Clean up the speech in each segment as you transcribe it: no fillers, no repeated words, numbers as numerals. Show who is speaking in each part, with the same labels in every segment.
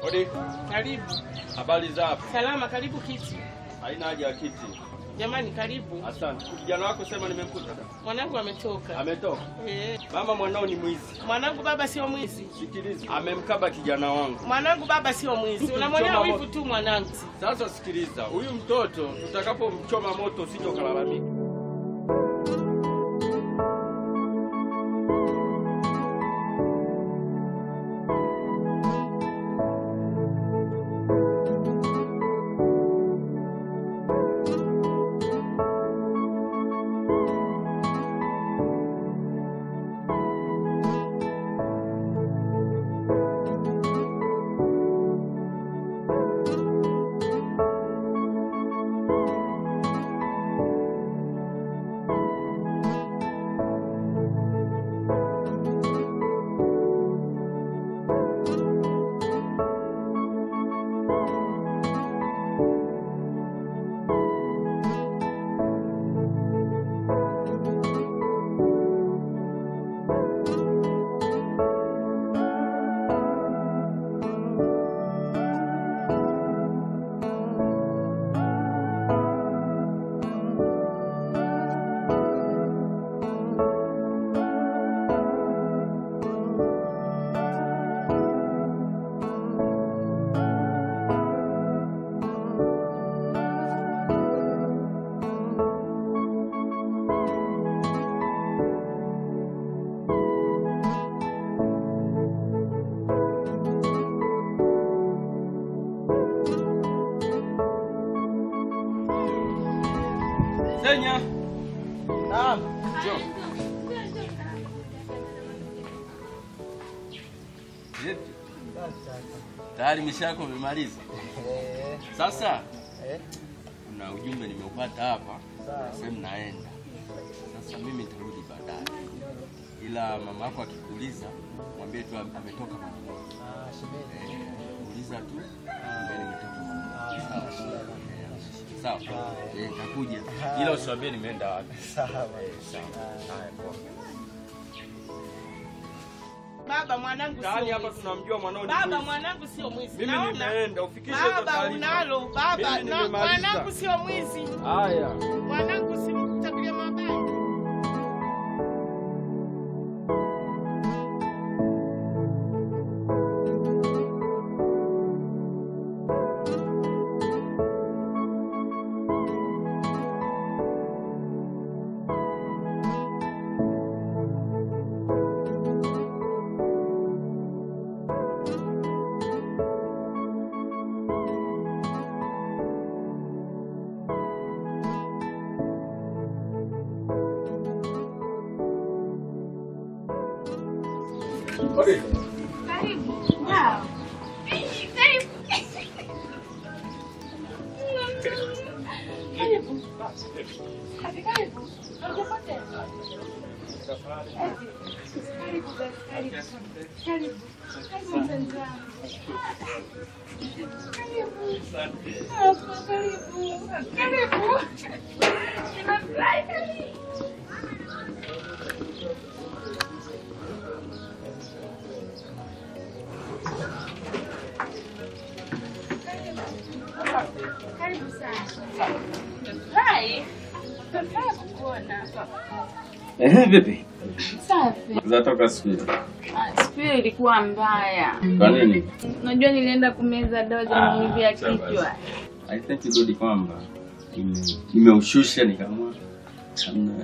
Speaker 1: Odi.
Speaker 2: Karibu.
Speaker 1: Habari zako?
Speaker 2: Salama, karibu kiti.
Speaker 1: Haina haja ya kiti.
Speaker 2: Jamani karibu.
Speaker 1: Asante. Kijana wako sema nimemkuta.
Speaker 2: Mwanangu ametoka.
Speaker 1: Ametoka? Mama mwanao ni mwizi.
Speaker 2: Mwanangu baba sio mwizi.
Speaker 1: Sikiliza. Amemkaba kijana wangu.
Speaker 2: Mwanangu baba sio mwizi. Unamwonea wivu tu mwanangu.
Speaker 1: Sasa sikiliza. Huyu mtoto tutakapomchoma moto usije kulalamika. Senya.
Speaker 3: Naam.
Speaker 1: Njoo. Vipi? Tayari mishako umemaliza? Sasa kuna ujumbe nimeupata hapa. Sasa naenda. Sasa mimi nitarudi baadaye. Ila mama yako akikuuliza mwambie tu ametoka mama. Shemeji. Uliza tu mbele nimetoka mama. Sawa. Nitakuja. Ila usiwaambie nimeenda wapi.
Speaker 3: Sawa.
Speaker 1: Haya, poa.
Speaker 2: Baba mwanangu sio.
Speaker 1: Tani hapa tunamjua mwanao ni
Speaker 2: baba mwanangu sio mwizi.
Speaker 1: Mimi nimeenda ufikishe hizo taarifa.
Speaker 2: Baba unalo baba na mwanangu sio mwizi.
Speaker 1: Haya.
Speaker 2: Mwanangu simtabiria mabaya.
Speaker 1: Okay.
Speaker 4: Karibu. Wow. Karibu. Karibu. Karibu. Unapata? Karibu. Karibu. Karibu mpenzi wangu. Karibu. Karibu. Nimefurahi. Karibu sana. Hai. Nataka kukuona.
Speaker 1: Vipi?
Speaker 4: Safi.
Speaker 1: Zatoka siku.
Speaker 4: Siku ilikuwa mbaya.
Speaker 1: Kwa nini?
Speaker 4: Unajua nilienda kumeza dawa za maumivu ya kichwa.
Speaker 1: I think irudi kwamba nimeushusha nikamwa.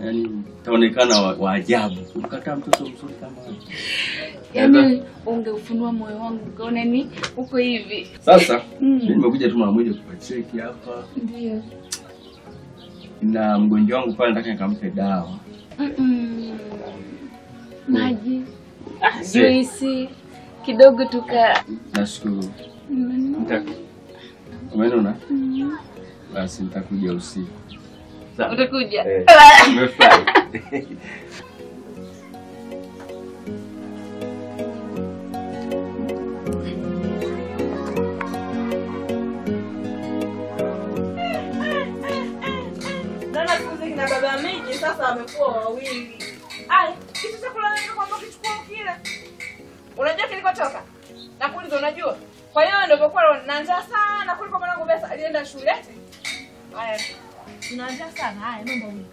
Speaker 1: Yaani taonekana wa ajabu. Ukataa mtoto mzuri kama wewe.
Speaker 4: Yaani ungeufunua moyo wangu ukaona ni uko hivi.
Speaker 1: Sasa mimi nimekuja tu mara moja kucheki hapa.
Speaker 4: Ndio.
Speaker 1: Na mgonjwa wangu pale nataka nikampe dawa.
Speaker 4: Maji. Juisi kidogo tuka.
Speaker 1: Nashukuru. Umeona? Basi nitakuja usiku.
Speaker 4: Utakuja?
Speaker 1: Nimefurahi.
Speaker 5: Nana kuzi kina baba miji sasa wamekuwa wawili. Ai, kitu cha kula ndio kwamba kichukua kile. Unajua kilikotoka? Nakuuliza unajua? Kwa hiyo ndio kwa na njaa sana kuliko mwanangu Besa alienda shule eti. Haya. Tuna njaa sana. Haya namba huyu.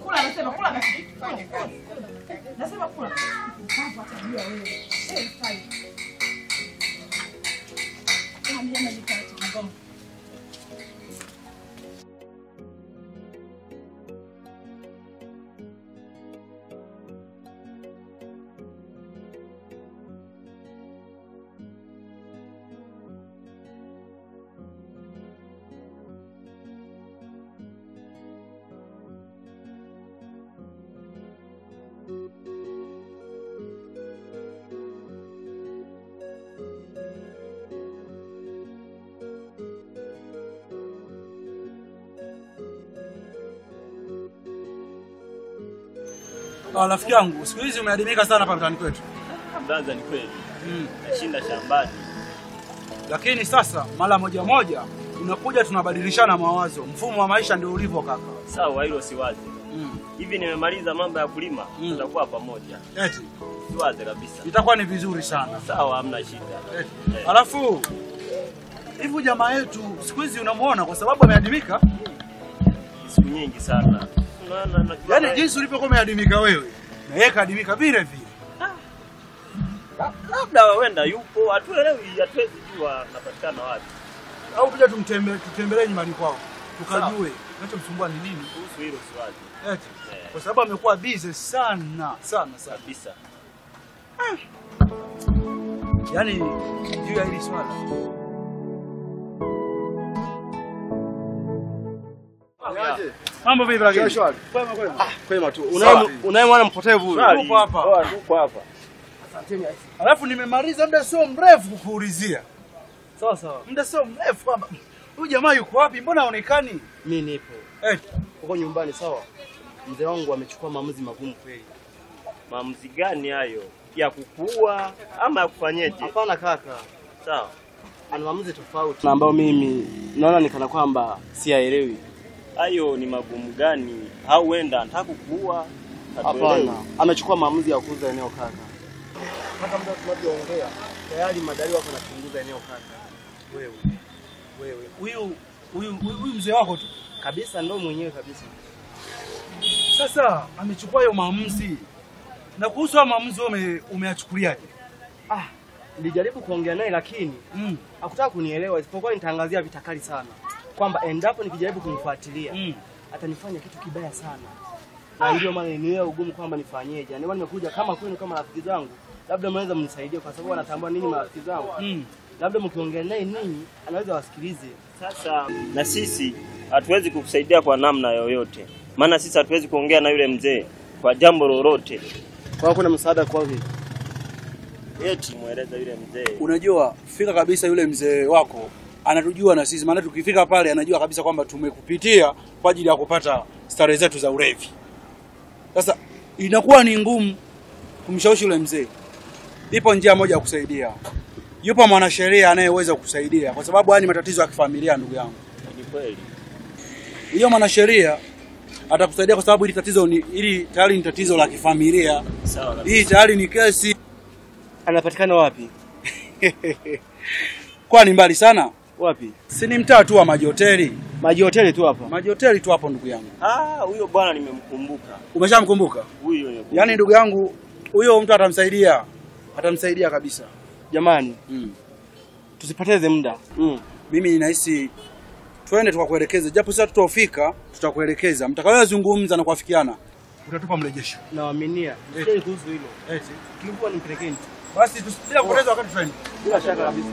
Speaker 5: Kula nasema kula basi. Nasema kula. Hapo atajua wewe. Sai. Kama ni kati ngoma.
Speaker 3: Rafiki yangu, siku hizi umeadimika sana hapa mtaani kwetu.
Speaker 1: Mdanza ni kweli. Nashinda shambani.
Speaker 3: Lakini sasa mara moja unakuja tunabadilishana mawazo. Mfumo wa maisha ndio ulivyo kaka.
Speaker 1: Sawa, hilo siwaze. Hivi nimemaliza mambo ya kulima, tutakuwa pamoja.
Speaker 3: Eti
Speaker 1: siwaze kabisa.
Speaker 3: Itakuwa ni vizuri sana.
Speaker 1: Sawa, hamna shida.
Speaker 3: Alafu hivi jamaa yetu siku hizi unamuona kwa sababu ameadimika
Speaker 1: siku nyingi sana.
Speaker 3: Yaani jinsi ulivyokuwa umeadimika wewe, na yeye kaadimika vile vile.
Speaker 1: Labda wenda yupo, hatuelewi, hatuwezi jua anapatikana wapi.
Speaker 3: Au kuja tutembelee nyumbani kwao. Tukajue kinachomsumbua ni nini
Speaker 1: kuhusu hilo swali.
Speaker 3: Eti kwa sababu amekuwa busy sana
Speaker 1: kabisa.
Speaker 3: Yaani juu ya hili swala. Mambo vipi lakini?
Speaker 1: Kwema tu. Unaye mwana mpotevu huyu.
Speaker 3: Yupo hapa.
Speaker 1: Yupo hapa.
Speaker 3: Asanteni. Alafu nimemaliza muda sio mrefu kukuulizia.
Speaker 1: Sawa.
Speaker 3: Muda sio mrefu kwamba huyu jamaa yuko wapi? Mbona haonekani?
Speaker 1: Mimi nipo. Uko nyumbani sawa? Mzee wangu amechukua maamuzi magumu kweli. Maamuzi gani hayo? Ya kukua ama ya kufanyaje?
Speaker 6: Hapana kaka.
Speaker 1: Sawa.
Speaker 6: Ana maamuzi tofauti na ambao mimi naona nikana kwamba siyaelewi.
Speaker 1: Hayo ni magumu gani? Au wenda anataka kukua?
Speaker 6: Hapana. Amechukua maamuzi ya kuuza eneo kaka. Hata muda tunapoongea tayari madai wako wanachunguza eneo kaka.
Speaker 3: Wewe. Huyu mzee wako tu
Speaker 6: kabisa ndo mwenyewe kabisa.
Speaker 3: Sasa amechukua hiyo maamuzi. Na kuhusu hayo maamuzi wewe umeyachukuliaje?
Speaker 6: Nilijaribu kuongea naye lakini hakutaka kunielewa, isipokuwa nitangazia vitakali sana kwamba endapo nikijaribu kumfuatilia atanifanya kitu kibaya sana. Na ndio maana niwe ugumu kwamba nifanyeje. Ndio maana nimekuja kama kwenu kama rafiki zangu, labda mnaweza mnisaidie kwa sababu anatambua nini marafiki zangu. Labda mkiongea naye nini anaweza wasikilize.
Speaker 1: Sasa na sisi hatuwezi kukusaidia kwa namna yoyote. Maana sisi hatuwezi kuongea na yule mzee kwa jambo lolote.
Speaker 6: Kwa kuna msaada kwa hivi.
Speaker 1: Eti mueleza yule mzee.
Speaker 3: Unajua fika kabisa yule mzee wako anatujua na sisi, maana tukifika pale anajua kabisa kwamba tumekupitia kwa ajili ya kupata starehe zetu za ulevi. Sasa inakuwa ni ngumu kumshawishi yule mzee. Ipo njia moja ya kusaidia. Yupo mwanasheria anayeweza kukusaidia kwa sababu haya ni matatizo ya kifamilia ndugu yangu.
Speaker 1: Ni kweli.
Speaker 3: Hiyo mwanasheria atakusaidia kwa sababu ili tayari ni tatizo la kifamilia.
Speaker 1: Sawa.
Speaker 3: Hii tayari ni kesi.
Speaker 6: Anapatikana wapi?
Speaker 3: Kwa ni mbali sana?
Speaker 6: Wapi?
Speaker 3: Si ni mtaa tu wa Maji Hoteli.
Speaker 6: Maji Hoteli tu hapa.
Speaker 3: Maji Hoteli tu hapo ndugu yangu.
Speaker 1: Huyo bwana nimemkumbuka.
Speaker 3: Umeshamkumbuka?
Speaker 1: Huyo.
Speaker 3: Yaani ndugu yangu huyo mtu atamsaidia. Atamsaidia kabisa.
Speaker 6: Jamani. Tusipoteze muda.
Speaker 3: Mimi ninahisi twende tukakuelekeze. Japo sasa tutafika, tutakuelekeza. Mtakayozungumza na kuafikiana utatupa mrejesho.
Speaker 6: Naaminia. Sio kuhusu hilo. Kilikuwa nimpelekeni.
Speaker 3: Basi tusipila kupoteza wakati twende.
Speaker 6: Bila shaka kabisa.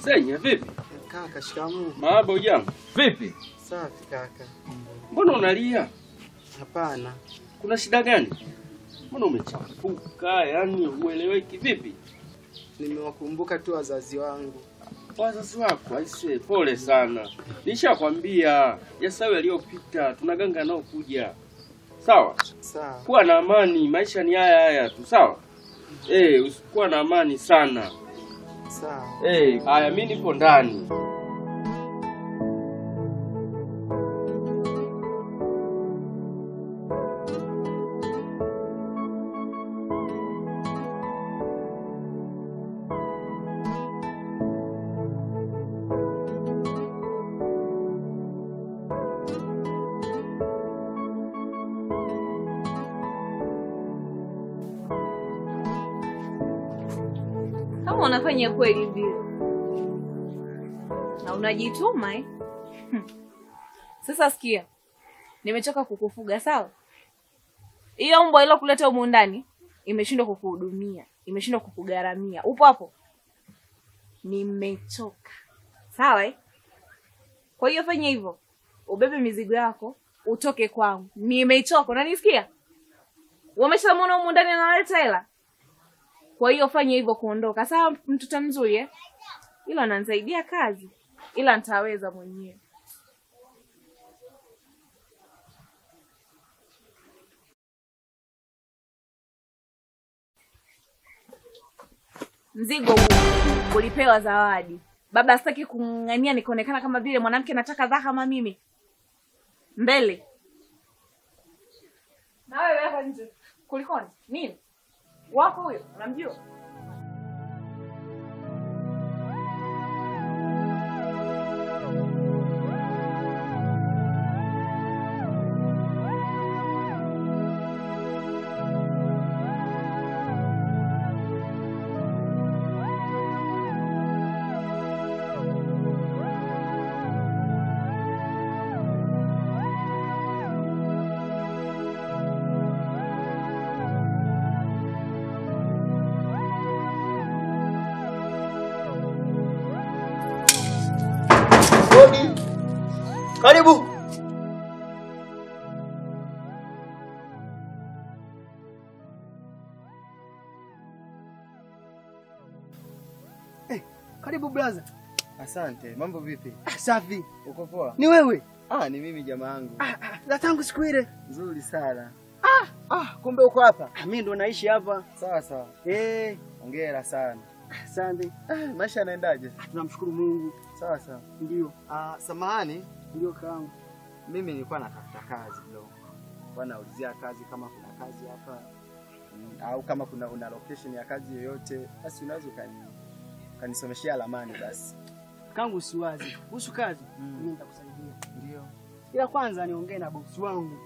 Speaker 7: Senya vipi?
Speaker 6: Kaka, shikamoo.
Speaker 7: Mahaba ujambo. Vipi?
Speaker 6: Safi kaka.
Speaker 7: Mbona unalia?
Speaker 6: Hapana.
Speaker 7: Kuna shida gani? Mbona umechafuka? Yaani ueleweki vipi?
Speaker 6: Nimewakumbuka tu wazazi wangu.
Speaker 7: Wazazi wako? Aise, pole sana. Nishakwambia yasawe yaliyopita, tunaganga nao kuja. Sawa?
Speaker 6: Sawa.
Speaker 7: Kuwa na amani, maisha ni haya tu, sawa? Usikuwa na amani sana.
Speaker 6: Sawa.
Speaker 7: Haya mimi nipo ndani.
Speaker 5: Kama unafanya kweli vile na unajituma Sasa sikia. Nimechoka kukufuga, sawa? Hiyo mbwa ile kuleta humu ndani imeshindwa kukuhudumia, imeshindwa kukugaramia. Upo hapo? Nimechoka. Sawa? Kwa hiyo fanya hivyo. Ubebe mizigo yako, utoke kwangu. Nimechoka, unanisikia? Wameshamwona humu ndani analeta hela. Kwa hiyo fanya hivyo kuondoka. Sawa mtoto mzuri Ila ananisaidia kazi. Ila nitaweza mwenyewe. Mzigo huu ulipewa zawadi. Baba sitaki kung'ang'ania nikaonekana kama vile mwanamke nataka dha kama mimi. Mbele. Na wewe hapa nje. Kulikoni? Nini? Wako huyo, unamjua?
Speaker 6: Karibu. Karibu brother.
Speaker 8: Asante. Mambo vipi?
Speaker 6: Safi.
Speaker 8: Uko poa?
Speaker 6: Ni wewe?
Speaker 8: Ni mimi jamaa yangu.
Speaker 6: Na tangu siku ile.
Speaker 8: Nzuri sana.
Speaker 6: Kumbe uko hapa. Mimi ndo naishi hapa.
Speaker 8: Sawa sawa. Hongera sana.
Speaker 6: Asante.
Speaker 8: Maisha yanaendaje?
Speaker 6: Tunamshukuru Mungu.
Speaker 8: Sawa sawa.
Speaker 6: Ndio.
Speaker 8: Samahani,
Speaker 6: Ndio kaangu.
Speaker 8: mimi nilikuwa natafuta kazi bro. Kwa naulizia kazi kama kuna kazi hapa. Au kama una location ya kazi yoyote, basi unaweza kanisomeshia Alamani basi.
Speaker 6: Kangu usiwazi. Kuhusu kazi, mimi nitakusaidia.
Speaker 8: Ndio.
Speaker 6: Ila kwanza niongee na bosi wangu.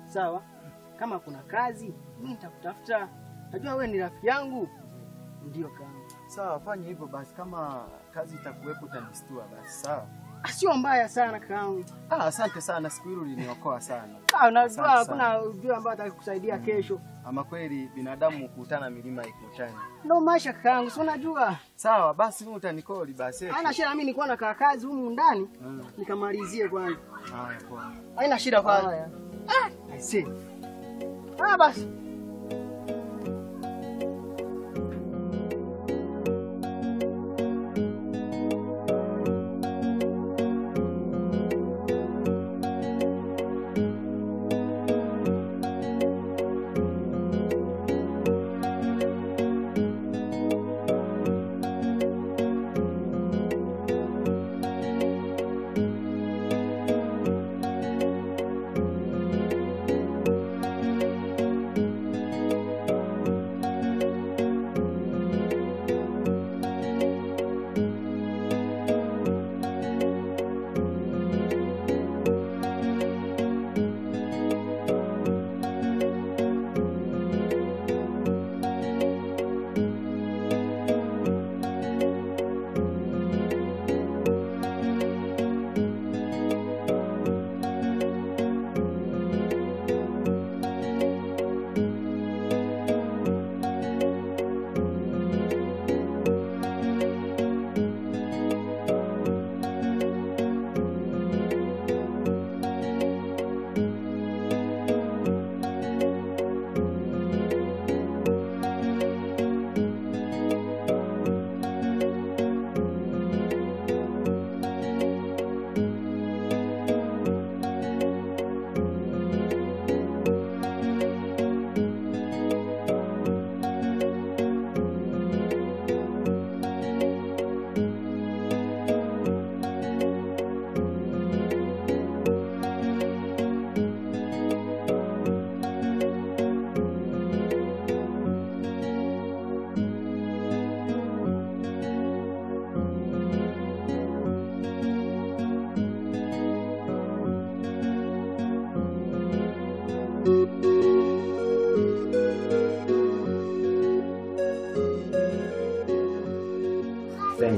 Speaker 6: Sawa? Kama kuna kazi, mimi nitakutafuta. Najua wewe ni rafiki yangu. Ndio kangu.
Speaker 8: Sawa, fanya hivyo basi, kama kazi itakuwepo utanistua basi, sawa?
Speaker 6: Sio mbaya sana kangu.
Speaker 8: Asante sana, siku hilo uliniokoa sana.
Speaker 6: Unajua hakuna ujue ambaye atakusaidia kesho.
Speaker 8: Ama kweli binadamu kukutana milima ikutani.
Speaker 6: Ndio maisha kangu, si unajua?
Speaker 8: Sawa, basi mimi utanikoli basi.
Speaker 6: Haina shida, mimi nilikuwa nakaa kazi humu ndani, nikamalizie kwanza.
Speaker 8: Haya poa.
Speaker 6: Haina shida kwanza. I see. Basi.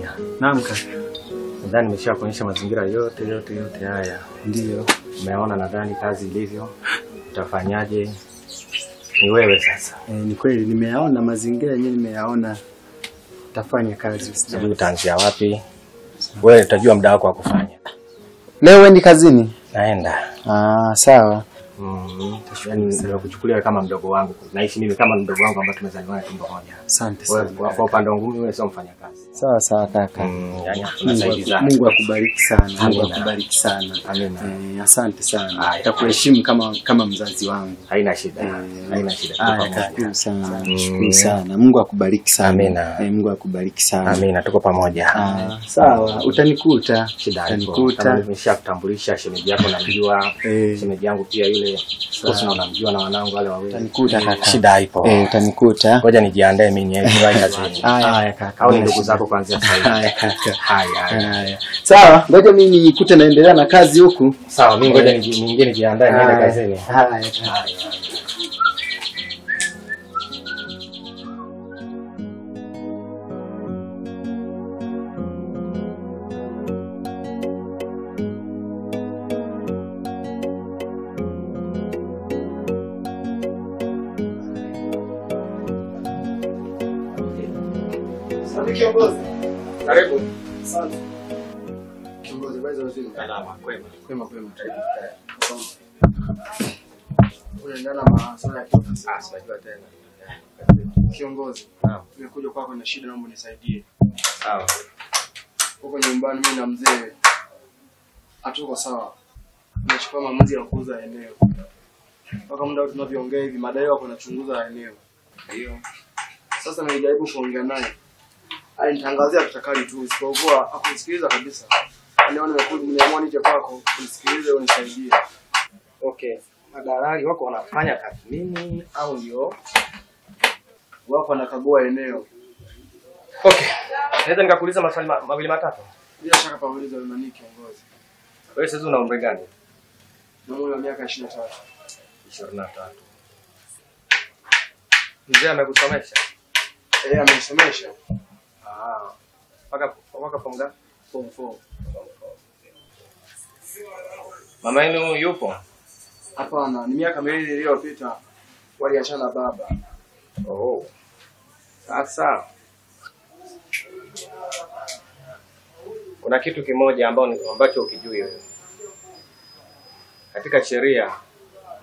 Speaker 9: Mmoja.
Speaker 8: Naam kaka.
Speaker 9: Nadhani nimeshakuonyesha mazingira yote haya.
Speaker 8: Ndio.
Speaker 9: Umeona nadhani kazi ilivyo. Utafanyaje? Ni wewe sasa.
Speaker 8: Ni kweli nimeyaona mazingira yenyewe nimeyaona. Tafanya kazi usijali.
Speaker 9: Utaanzia wapi? Wewe utajua muda wako wa kufanya.
Speaker 8: Leo wewe kazini?
Speaker 9: Naenda.
Speaker 8: Sawa.
Speaker 9: Nimekuchukulia kama mdogo wangu. Naishi mimi kama mdogo wangu ambaye tumezaliwa tumbo moja.
Speaker 8: Asante sana.
Speaker 9: Kwa upande wangu wewe sio mfanyakazi.
Speaker 8: Sawa kaka.
Speaker 9: Yani tunasaidiana.
Speaker 8: Mungu akubariki sana. Mungu akubariki sana.
Speaker 9: Amina.
Speaker 8: Asante sana. Nitakuheshimu kama mzazi wangu.
Speaker 9: Haina shida. Haina shida.
Speaker 8: Nashukuru sana. Nashukuru sana. Mungu akubariki sana.
Speaker 9: Amina.
Speaker 8: Mungu akubariki sana.
Speaker 9: Amina. Tuko pamoja.
Speaker 8: Sawa. Utanikuta.
Speaker 9: Utanikuta. Nimeshakutambulisha shemeji yako namjua. Shemeji yangu pia yule Sasa unamjua na wanangu wale wawili.
Speaker 8: Utanikuta kaka.
Speaker 9: Shida ipo.
Speaker 8: Utanikuta.
Speaker 9: Ngoja nijiandae mimi niwahi kazini.
Speaker 8: Haya kaka.
Speaker 9: Au ni ndugu zako kuanzia sasa hivi.
Speaker 8: Haya kaka.
Speaker 9: Haya.
Speaker 8: Sawa, ngoja mimi nikute naendelea na kazi huku.
Speaker 9: Sawa, mimi ngoja niingie nijiandae niende kazini.
Speaker 8: Haya.
Speaker 6: Kiongozi.
Speaker 9: Karibu.
Speaker 6: Asante. Kiongozi, baiza uzima.
Speaker 9: Salama, kwema.
Speaker 6: Kwema. Unaendana masuala ya kiofisi.
Speaker 9: Sijajua tena.
Speaker 6: Kiongozi. Nimekuja kwako na shida, naomba unisaidie.
Speaker 9: Sawa.
Speaker 6: Huko nyumbani mimi na mzee hatuko sawa. Nimechukua maamuzi ya kuuza eneo. Mpaka muda tunavyoongea hivi madai wako nachunguza eneo. Ndio. Sasa nimejaribu kuongea naye. Alinitangazia tutakali tu, isipokuwa hakusikiliza kabisa. Niona nimeamua nije kwako unisikilize unisaidie.
Speaker 9: Okay. Madalali wako wanafanya tathmini au ndio
Speaker 6: wako wanakagua eneo?
Speaker 9: Okay. Naweza nikakuuliza maswali mawili matatu?
Speaker 6: Bila shaka pauliza wewe nani kiongozi.
Speaker 9: Wewe sasa una umri gani?
Speaker 6: Na umri wa miaka 23.
Speaker 9: 23. Mzee amekusomesha?
Speaker 6: Amenisomesha.
Speaker 9: Waka form gani?
Speaker 6: Form 4.
Speaker 9: Mama yenu yupo?
Speaker 6: Hapana, ni miaka miwili iliyopita waliachana baba.
Speaker 9: Sasa kuna kitu kimoja ambacho ukijui wewe. Katika sheria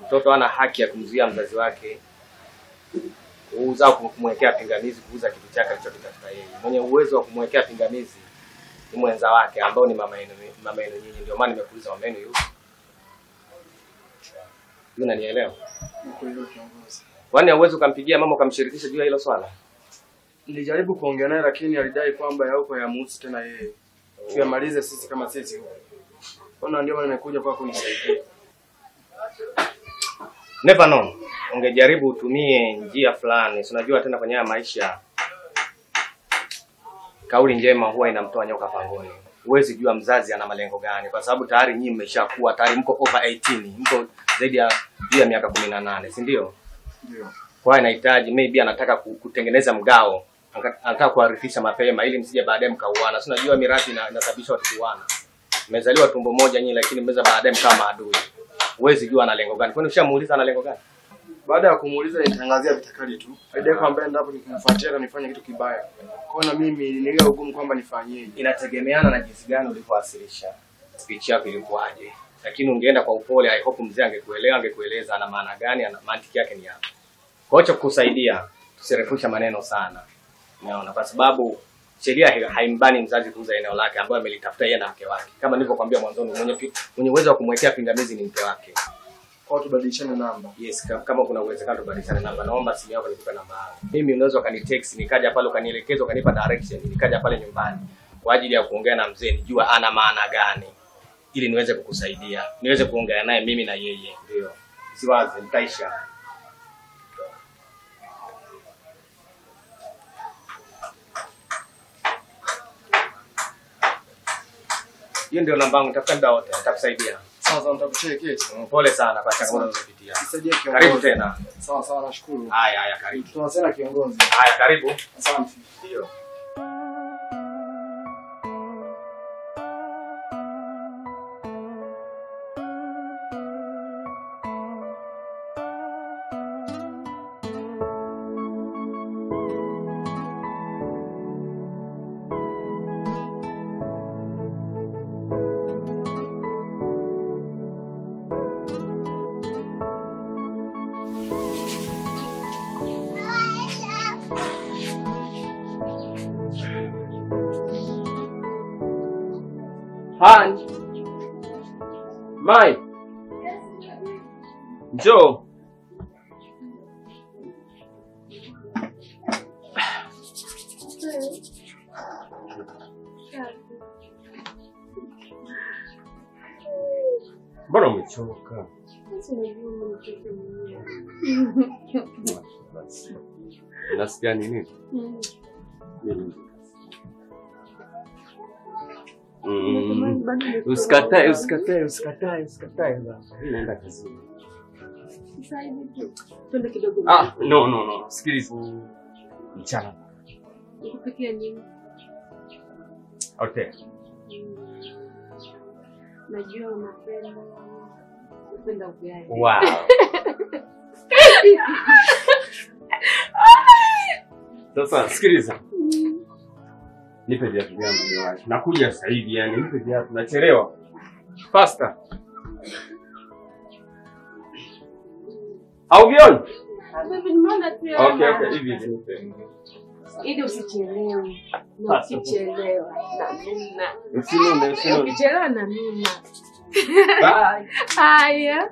Speaker 9: mtoto ana haki ya kumzuia mzazi wake kuuza au kumwekea pingamizi kuuza kitu chake alichokitafuta yeye. Mwenye uwezo wa kumwekea pingamizi ni mwenza wake ambao ni mama yenu nyinyi. Ndio maana nimekuuliza mama yenu yupi. Unanielewa?
Speaker 6: Nikuelewa kiongozi.
Speaker 9: Kwani hauwezi kumpigia mama ukamshirikisha juu ya hilo swala?
Speaker 6: Nilijaribu kuongea naye lakini alidai kwamba yauko yamuhusu tena yeye. Tuyamalize sisi kama sisi huko. Kwa ndio maana nimekuja kwako unisaidie.
Speaker 9: Never know. Ungejaribu utumie njia fulani. Unajua tena kwenye maisha kauli njema huwa inamtoa nyoka pangoni. Huwezi jua mzazi ana malengo gani kwa sababu tayari nyinyi mmeshakuwa tayari mko over 18, mko zaidi ya miaka 18, si ndio?
Speaker 6: Ndio.
Speaker 9: Kwa hiyo inahitaji maybe anataka kutengeneza mgao, anataka kuarithisha mapema ili msije baadaye mkauana. Si unajua mirathi inasababisha watu kuuana. Mmezaliwa tumbo moja nyinyi lakini mmeza baadaye mkao maadui. Huwezi jua ana lengo gani. Kwani ushamuuliza ana lengo gani?
Speaker 6: Baada ya kumuuliza nitangazia vitakali tu. Baadaye kwamba endapo nikimfuatia na nifanye kitu kibaya. Kwa na mimi nilia ugumu kwamba nifanyeje.
Speaker 9: Inategemeana na jinsi gani ulivyowasilisha speech yako ilikuwaje. Lakini ungeenda kwa upole, I hope mzee angekueleza ana maana gani, ana mantiki yake ni yapi. Kwa hiyo kukusaidia tusirefusha maneno sana. Unaona kwa sababu sheria haimbani mzazi kuuza eneo lake ambayo amelitafuta yeye na mke wake. Kama nilivyokuambia mwanzoni, mwenye uwezo wa kumwekea pingamizi ni mke wake.
Speaker 6: Kwa tubadilishane namba.
Speaker 9: Yes, kama kuna uwezekano tubadilishane namba. Naomba simu yako nikupe namba yangu. Mimi unaweza ukanitext nikaja pale ukanielekeza ukanipa direction nikaja pale nyumbani kwa ajili ya kuongea na mzee nijua ana maana gani ili niweze kukusaidia. Niweze kuongea naye mimi na yeye. Ndio. Siwazi nitaisha. Hiyo ndio namba yangu, nitafuta muda wote, nitakusaidia.
Speaker 6: Sawa, nitakucheki.
Speaker 9: Pole sana kwa changamoto unazopitia.
Speaker 6: Nisaidie kiongozi.
Speaker 9: Karibu tena.
Speaker 6: Sawa, nashukuru.
Speaker 9: Haya, karibu.
Speaker 6: Tunasema kiongozi.
Speaker 9: Haya, karibu.
Speaker 6: Asante.
Speaker 9: Ndio.
Speaker 7: Han. Mai. Njoo. Mbona umechoka? Unasikia nini? Usikatae. Naenda kazini. No. Sikiliza. Mchana.
Speaker 4: Nikupikia nini?
Speaker 7: Okay.
Speaker 4: Najua unapenda ugali.
Speaker 7: Wow. Sasa sikiliza. Nipe viatu vyangu niwahi. Nakuja sasa hivi yani, nipe viatu, nachelewa. Faster. Au vioni? Okay, hivi nipe.
Speaker 4: Ili usichelewe. Na usichelewa.
Speaker 7: Usinone.
Speaker 4: Ukichelewa na nuna.
Speaker 7: Bye.
Speaker 4: Haya.